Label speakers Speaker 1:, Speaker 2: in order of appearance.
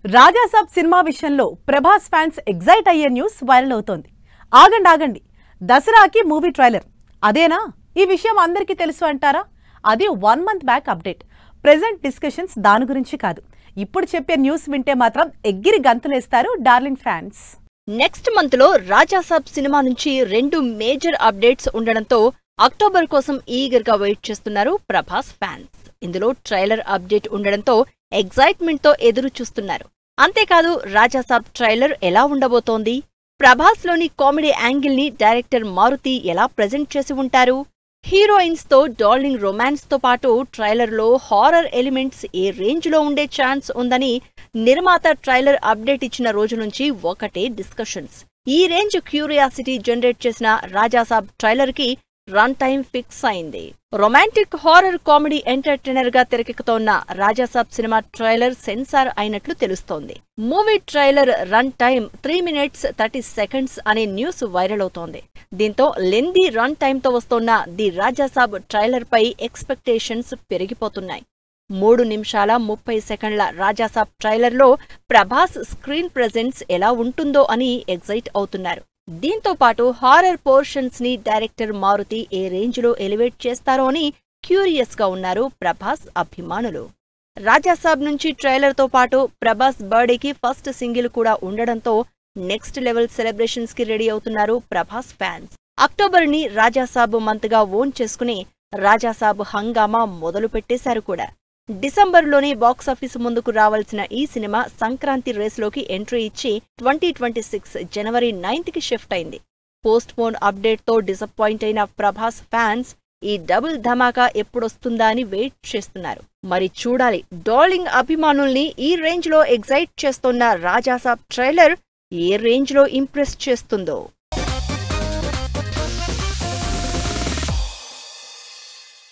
Speaker 1: Raja Saab cinema విషయంలో Prabhas fans excite అయ్యే news viral అవుతోంది. ఆగండి దసరాకి మూవీ ట్రైలర్ అదేనా? ఈ విషయం అందరికీ తెలుసు అంటారా? అది 1 month back update. Present discussions దాని గురించి కాదు. ఇప్పుడు చెప్పే న్యూస్ వింటే మాత్రం ఎగ్గిరి గంతులేస్తారు డార్లింగ్ ఫ్యాన్స్.
Speaker 2: నెక్స్ట్ మంత్ లో రాజాసాబ్ సినిమా నుంచి 2 మేజర్ అప్డేట్స్ ఉండడంతో అక్టోబర్ కోసం ఈగర్ గా వెయిట్ చేస్తున్నారు ప్రభాస్ ఫ్యాన్స్. ఇందులో ట్రైలర్ అప్డేట్ ఉండడంతో ఎగ్జైట్మెంట్ తో ఎదురు చూస్తున్నారు. అంతేకాదు రాజాసాబ్ ట్రైలర్ ఎలా ఉండబోతోంది, ప్రభాస్ లోని కామెడీ యాంగిల్ ని డైరెక్టర్ మారుతి ఎలా ప్రెజెంట్ చేసి ఉంటారు, హీరోయిన్స్ తో డార్లింగ్ రొమాన్స్ తో పాటు ట్రైలర్ లో హారర్ ఎలిమెంట్స్ ఏ రేంజ్ లో ఉండే ఛాన్స్ ఉందని నిర్మాత ట్రైలర్ అప్డేట్ ఇచ్చిన రోజు నుంచి ఒకటే డిస్కషన్స్. ఈ రేంజ్ క్యూరియాసిటీ జనరేట్ చేసిన రాజాసాబ్ ట్రైలర్ కి రన్ టైం ఫిక్స్ అయింది. రొమాంటిక్ హారర్ కామెడీ ఎంటర్టైనర్ గా తెరకెక్కుతోన్న రాజాసాబ్ సినిమా ట్రైలర్ సెన్సార్ అయినట్లు తెలుస్తోంది. Movie trailer run time 3 minutes 30 seconds అనే న్యూస్ వైరల్ అవుతోంది. దీంతో లెందీ రన్ టైంతో వస్తోన్న ది రాజాసాబ్ ట్రైలర్ పై ఎక్స్పెక్టేషన్స్ పెరిగిపోతున్నాయి. 3 నిమిషాల 30 సెకండ్ల రాజాసాబ్ ట్రైలర్ లో ప్రభాస్ స్క్రీన్ ప్రెజెన్స్ ఎలా ఉంటుందో అని ఎగ్జైట్ అవుతున్నారు. దీంతో పాటు హారర్ పోర్షన్స్ ని డైరెక్టర్ మారుతి ఏ రేంజ్ లో ఎలివేట్ చేస్తారో అని క్యూరియస్ గా ఉన్నారు ప్రభాస్ అభిమానులు. రాజాసాబ్ నుంచి ట్రైలర్ తో పాటు ప్రభాస్ బర్త్డేకి ఫస్ట్ సింగిల్ కూడా ఉండడంతో నెక్స్ట్ లెవెల్ సెలబ్రేషన్స్ కి రెడీ అవుతున్నారు ప్రభాస్ ఫ్యాన్స్. అక్టోబర్ ని రాజాసాబ్ మంత్ గా ఓన్ చేసుకుని రాజాసాబ్ హంగామా మొదలు పెట్టేశారు కూడా. డిసెంబర్లోనే బాక్సాఫీసు ముందుకు రావాల్సిన ఈ సినిమా సంక్రాంతి రేసులోకి ఎంట్రీ ఇచ్చి 2026 జనవరి 9th కి షిఫ్ట్ అయింది. పోస్ట్ పోన్ అప్డేట్ తో డిసప్పాయింట్ అయిన ప్రభాస్ ఫ్యాన్స్ ఈ డబుల్ ధమాకా ఎప్పుడొస్తుందా అని వెయిట్ చేస్తున్నారు. మరి చూడాలి డార్లింగ్ అభిమానుల్ని ఈ రేంజ్ లో ఎగ్జైట్ చేస్తోన్న రాజాసాబ్ ట్రైలర్ ఏ రేంజ్ లో ఇంప్రెస్ చేస్తుందో.